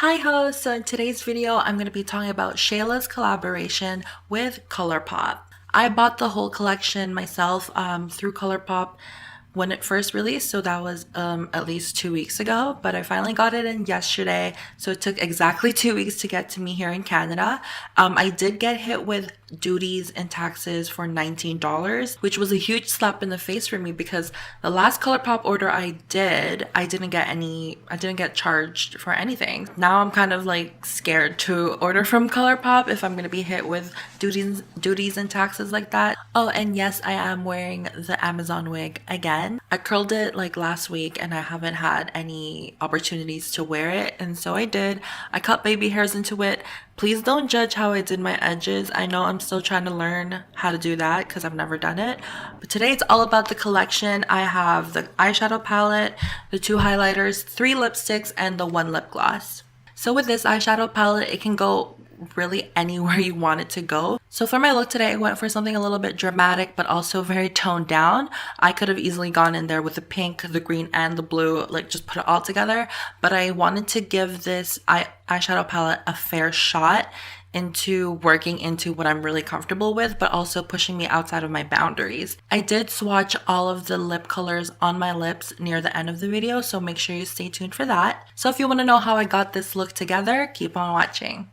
Hi ho! So in today's video, I'm going to be talking about Shayla's collaboration with ColourPop. I bought the whole collection myself through ColourPop when it first released, so that was at least 2 weeks ago, but I finally got it in yesterday, so it took exactly 2 weeks to get to me here in Canada. I did get hit with duties and taxes for $19, which was a huge slap in the face for me because the last ColourPop order I didn't get charged for anything. Now I'm kind of like scared to order from ColourPop if I'm gonna be hit with duties and taxes like that. Oh, and yes, I am wearing the Amazon wig again. I curled it like last week and I haven't had any opportunities to wear it, and so I did. I cut baby hairs into it. Please don't judge how I did my edges. I know I'm still trying to learn how to do that because I've never done it. But today it's all about the collection. I have the eyeshadow palette, the 2 highlighters, 3 lipsticks, and the 1 lip gloss. So with this eyeshadow palette, it can go really anywhere you want it to go. So for my look today, I went for something a little bit dramatic but also very toned down. I could have easily gone in there with the pink, the green, and the blue, like just put it all together, but I wanted to give this eyeshadow palette a fair shot into working into what I'm really comfortable with, but also pushing me outside of my boundaries. I did swatch all of the lip colors on my lips near the end of the video, so make sure you stay tuned for that. So if you want to know how I got this look together, keep on watching.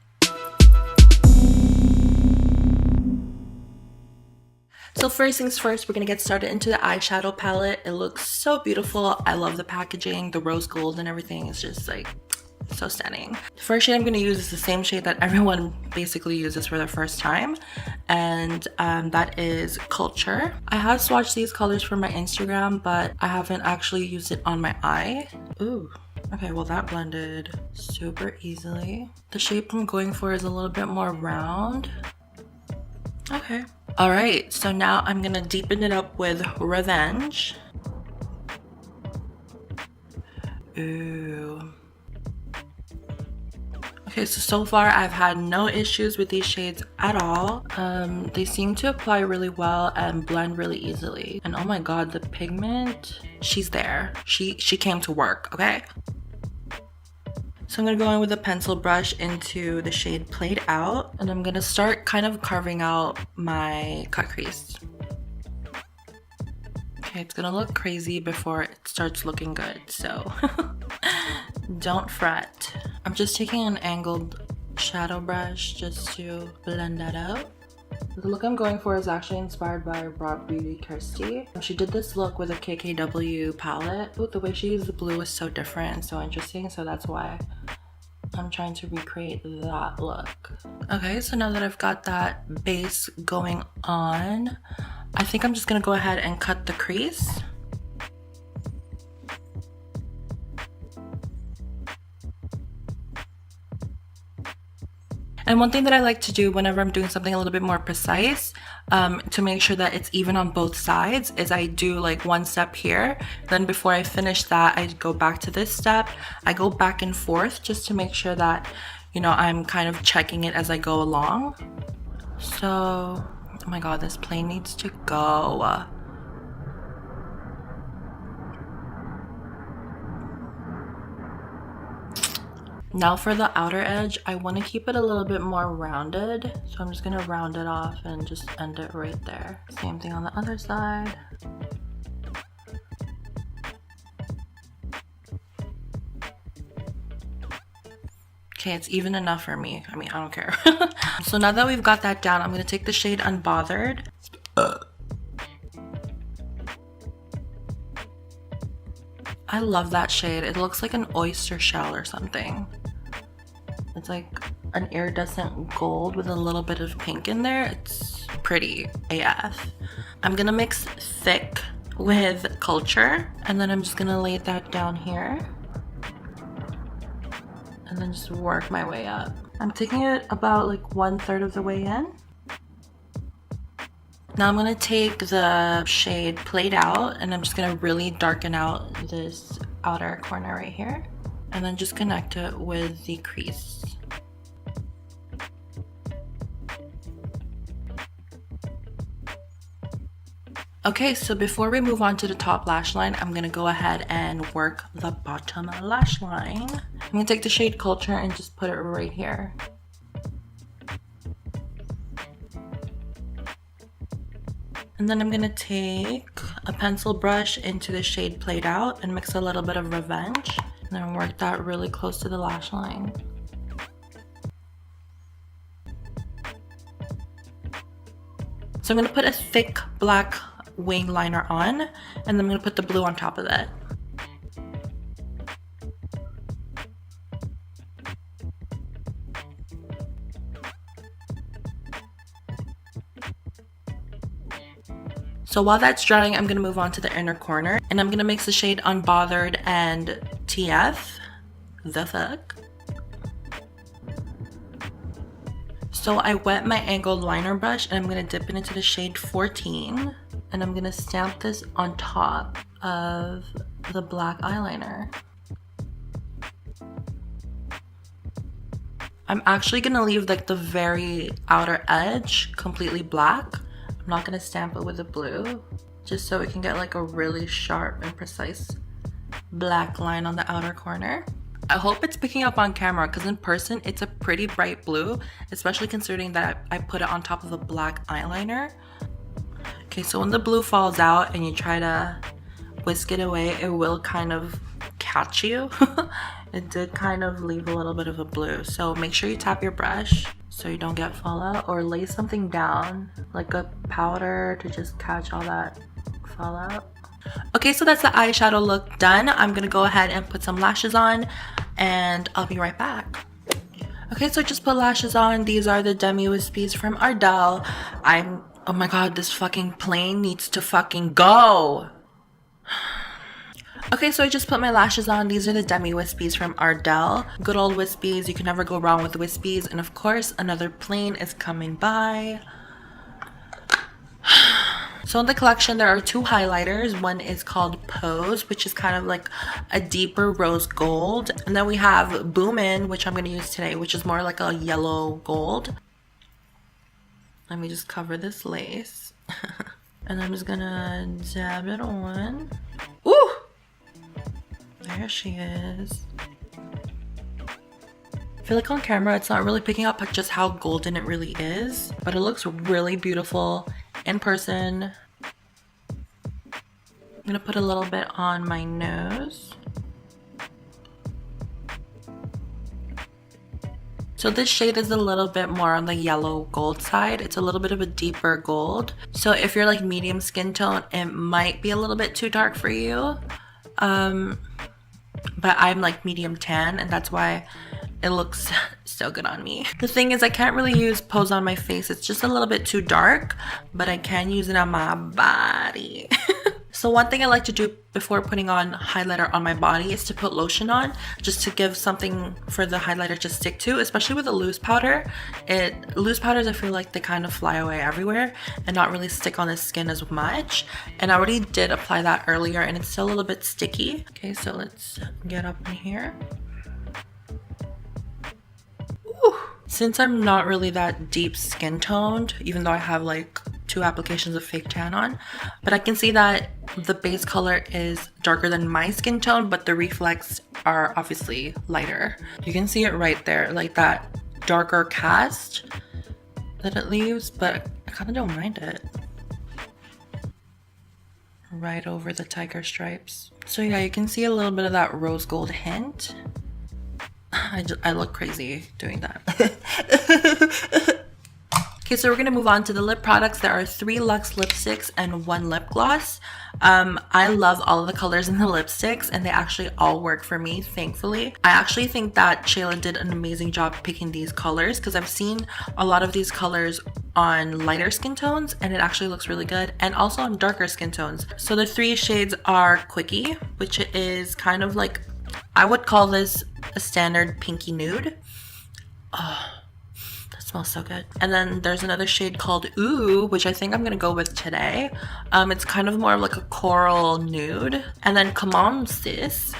So first things first, we're gonna get started into the eyeshadow palette. It looks so beautiful. I love the packaging, the rose gold and everything is just like so stunning. The first shade I'm gonna use is the same shade that everyone basically uses for their first time, and that is Culture. I have swatched these colors for my Instagram, but I haven't actually used it on my eye. Ooh. Okay, well that blended super easily. The shape I'm going for is a little bit more round. Okay. All right, so now I'm gonna deepen it up with Revenge. Ooh. Okay, so far I've had no issues with these shades at all. They seem to apply really well and blend really easily. And oh my god, the pigment, she's there. She came to work, okay? So I'm gonna go in with a pencil brush into the shade Played Out, and I'm gonna start kind of carving out my cut crease. Okay, it's gonna look crazy before it starts looking good, so don't fret. I'm just taking an angled shadow brush just to blend that out. The look I'm going for is actually inspired by Raw Beauty Kirsty. She did this look with a KKW palette. Ooh, the way she used the blue is so different and so interesting, so that's why I'm trying to recreate that look. Okay, so now that I've got that base going on, I think I'm just gonna go ahead and cut the crease. And one thing that I like to do whenever I'm doing something a little bit more precise, to make sure that it's even on both sides, is I do like one step here, then before I finish that, I go back to this step. I go back and forth just to make sure that, you know, I'm kind of checking it as I go along. So, oh my god, this plane needs to go. Now for the outer edge, I want to keep it a little bit more rounded, so I'm just going to round it off and just end it right there. Same thing on the other side. Okay, it's even enough for me. I mean, I don't care. So now that we've got that down, I'm going to take the shade Unbothered. I love that shade. It looks like an oyster shell or something. It's like an iridescent gold with a little bit of pink in there. It's pretty AF. I'm gonna mix Thick with Culture, and then I'm just gonna lay that down here and then just work my way up. I'm taking it about like 1/3 of the way in. Now I'm gonna take the shade Played Out, and I'm just gonna really darken out this outer corner right here, and then just connect it with the crease. Okay, so before we move on to the top lash line, I'm gonna go ahead and work the bottom lash line. I'm gonna take the shade Culture and just put it right here. And then I'm gonna take a pencil brush into the shade Played Out and mix a little bit of Revenge. And then work that really close to the lash line. So I'm gonna put a thick black wing liner on, and then I'm gonna put the blue on top of it. So while that's drying, I'm gonna move on to the inner corner, and I'm gonna mix the shade Unbothered and TF. The fuck? So I wet my angled liner brush, and I'm gonna dip it into the shade 14, and I'm gonna stamp this on top of the black eyeliner. I'm actually gonna leave like the very outer edge completely black. I'm not gonna stamp it with the blue, just so we can get like a really sharp and precise black line on the outer corner. I hope it's picking up on camera because in person it's a pretty bright blue, especially considering that I put it on top of a black eyeliner. Okay, so when the blue falls out and you try to whisk it away, it will kind of catch you. It did kind of leave a little bit of a blue, so make sure you tap your brush so you don't get fallout, or lay something down like a powder to just catch all that fallout. Okay, so that's the eyeshadow look done. I'm gonna go ahead and put some lashes on, and I'll be right back. Okay, so I just put lashes on. These are the Demi Wispies from Ardell. Oh my god, this fucking plane needs to fucking go. Okay, so I just put my lashes on. These are the Demi Wispies from Ardell. Good old Wispies. You can never go wrong with Wispies. And of course, another plane is coming by. So in the collection, there are two highlighters. One is called Pose, which is kind of like a deeper rose gold. And then we have Boomin, which I'm going to use today, which is more like a yellow gold. Let me just cover this lace. And I'm just going to dab it on. Ooh! There she is. I feel like on camera it's not really picking up just how golden it really is, but it looks really beautiful in person. I'm gonna put a little bit on my nose. So this shade is a little bit more on the yellow gold side. It's a little bit of a deeper gold. So if you're like medium skin tone, it might be a little bit too dark for you. But I'm like medium tan, and that's why it looks so good on me. The thing is, I can't really use Pose on my face. It's just a little bit too dark, but I can use it on my body. So one thing I like to do before putting on highlighter on my body is to put lotion on, just to give something for the highlighter to stick to, especially with a loose powder. Loose powders, I feel like they kind of fly away everywhere and not really stick on the skin as much. And I already did apply that earlier, and it's still a little bit sticky. Okay, so let's get up in here. Ooh. Since I'm not really that deep skin toned, even though I have like 2 applications of fake tan on, but I can see that the base color is darker than my skin tone, but the reflects are obviously lighter. You can see it right there, like that darker cast that it leaves, but I kind of don't mind it. Right over the tiger stripes. So yeah, you can see a little bit of that rose gold hint. I look crazy doing that. Okay, so we're gonna move on to the lip products. There are 3 Luxe lipsticks and 1 lip gloss. I love all of the colors in the lipsticks, and they actually all work for me, thankfully. I actually think that Shayla did an amazing job picking these colors, because I've seen a lot of these colors on lighter skin tones, and it actually looks really good, and also on darker skin tones. So the 3 shades are Quickie, which is kind of like, I would call this a standard pinky nude. Oh, that smells so good. And then there's another shade called Oouuuu, which I think I'm gonna go with today. It's kind of more of like a coral nude. And then Come On Sis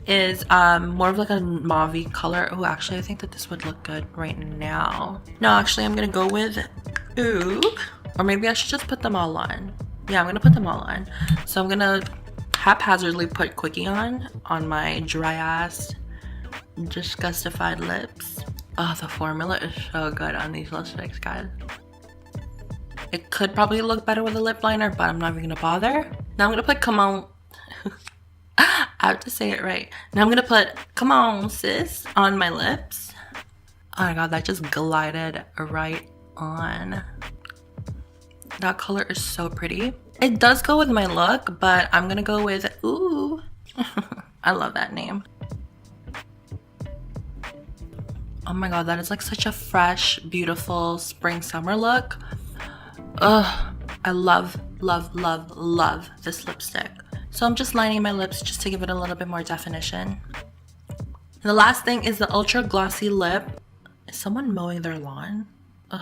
is more of like a mauve color. Oh, actually I think that this would look good right now. No, actually I'm gonna go with Oouuuu, or maybe I should just put them all on. Yeah, I'm gonna put them all on. So I'm gonna haphazardly put Quickie on my dry ass Disgustified lips. Oh, the formula is so good on these lipsticks, guys. It could probably look better with a lip liner, but I'm not even gonna bother. Now I'm gonna put Come On. I have to say it right. Now I'm gonna put Come On Sis on my lips. Oh my god, that just glided right on. That color is so pretty. It does go with my look, but I'm gonna go with Oouuuu. I love that name. Oh my god, that is like such a fresh, beautiful spring summer look. Ugh, I love, love, love, love this lipstick. So I'm just lining my lips just to give it a little bit more definition. And the last thing is the ultra glossy lip. Is someone mowing their lawn? Ugh,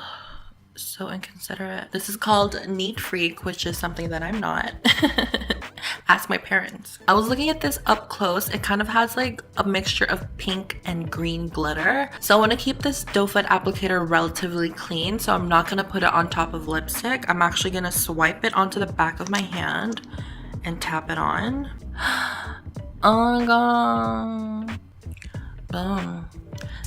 so inconsiderate. This is called Neat Freak, which is something that I'm not. Ask my parents. I was looking at this up close. It kind of has like a mixture of pink and green glitter. So I want to keep this doe foot applicator relatively clean. So I'm not going to put it on top of lipstick. I'm actually going to swipe it onto the back of my hand and tap it on. Oh my god. Boom.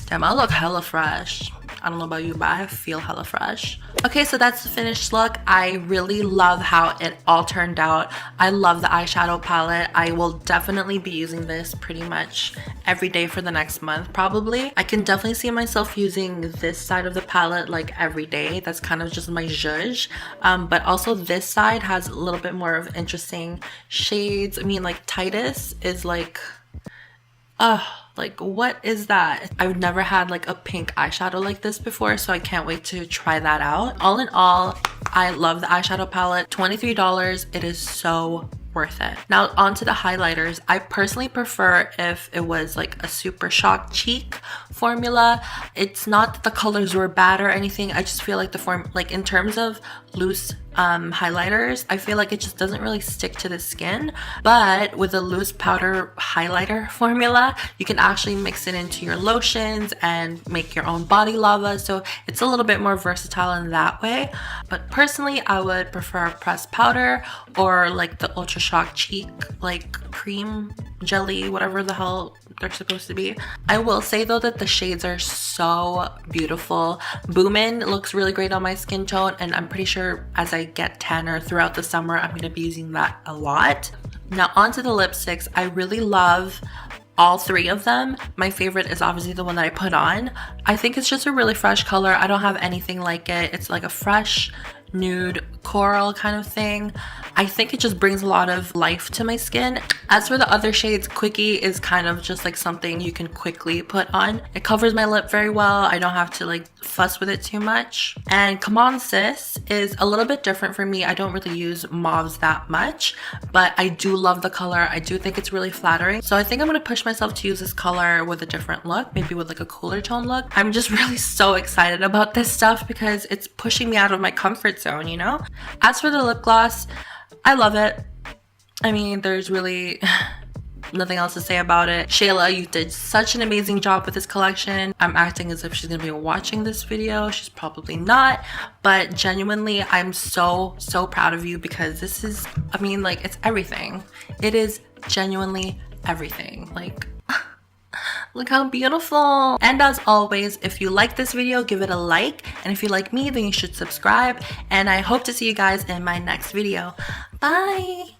Damn, I look hella fresh. I don't know about you, but I feel hella fresh. Okay, so that's the finished look. I really love how it all turned out. I love the eyeshadow palette. I will definitely be using this pretty much every day for the next month, probably. I can definitely see myself using this side of the palette like every day. That's kind of just my zhuzh. But also this side has a little bit more of interesting shades. I mean, like Titus is like, like what is that? I've never had like a pink eyeshadow like this before, so I can't wait to try that out. All in all, I love the eyeshadow palette. $23. It is so worth it. Now onto the highlighters. I personally prefer if it was like a super shock cheek formula. It's not that the colors were bad or anything. I just feel like the form, like in terms of loose highlighters, I feel like it just doesn't really stick to the skin. But with a loose powder highlighter formula, you can actually mix it into your lotions and make your own body lava. So it's a little bit more versatile in that way. But personally, I would prefer pressed powder or like the Ultra Shock Cheek, like cream jelly, whatever the hell they're supposed to be. I will say though that the shades are so beautiful. Boomin looks really great on my skin tone, and I'm pretty sure as I get tanner throughout the summer, I'm going to be using that a lot. Now onto the lipsticks. I really love all three of them. My favorite is obviously the one that I put on. I think it's just a really fresh color. I don't have anything like it. It's like a fresh nude coral kind of thing. I think it just brings a lot of life to my skin. As for the other shades, Quickie is kind of just like something you can quickly put on. It covers my lip very well. I don't have to like fuss with it too much. And Come On Sis is a little bit different for me. I don't really use mauves that much, but I do love the color. I do think it's really flattering. So I think I'm going to push myself to use this color with a different look, maybe with like a cooler tone look. I'm just really so excited about this stuff because it's pushing me out of my comfort zone, you know? As for the lip gloss, I love it. I mean, there's really nothing else to say about it. Shayla, you did such an amazing job with this collection. I'm acting as if she's gonna be watching this video. She's probably not, but genuinely, I'm so proud of you because this is, I mean, like, it's everything. It is genuinely everything. Like, look how beautiful. And as always, if you like this video, give it a like. And if you like me, then you should subscribe. And I hope to see you guys in my next video. Bye.